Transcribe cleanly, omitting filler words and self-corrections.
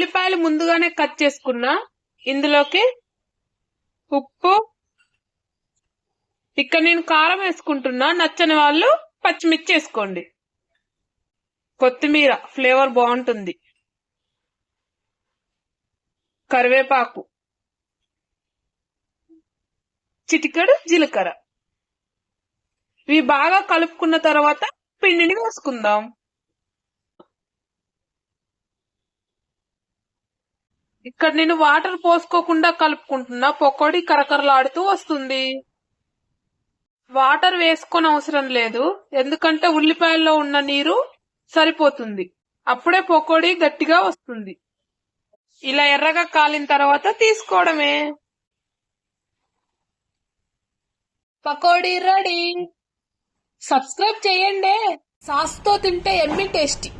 ఉల్లిపాయలు ముందుగానే కట్ చేసుకున్నా. ఇందులోకి ఉప్పు, ఇక్కడ నేను కారం వేసుకుంటున్నా, నచ్చని వాళ్ళు పచ్చిమిర్చి వేసుకోండి. కొత్తిమీర ఫ్లేవర్ బాగుంటుంది. కరివేపాకు, చిటికెడు జీలకర్ర. ఇవి బాగా కలుపుకున్న తర్వాత పిండిని వేసుకుందాం. ఇక్కడ నేను వాటర్ పోసుకోకుండా కలుపుకుంటున్నా. పకోడీ కరకరలాడుతూ వస్తుంది. వాటర్ వేసుకొని అవసరం లేదు, ఎందుకంటే ఉల్లిపాయల్లో ఉన్న నీరు సరిపోతుంది. అప్పుడే పకోడీ గట్టిగా వస్తుంది. ఇలా ఎర్రగా కాలిన తర్వాత తీసుకోవడమే. పకోడీ రెడీ. సబ్స్క్రైబ్ చేయండి. సాస్ తో తింటే ఎమ్మి టేస్టీ.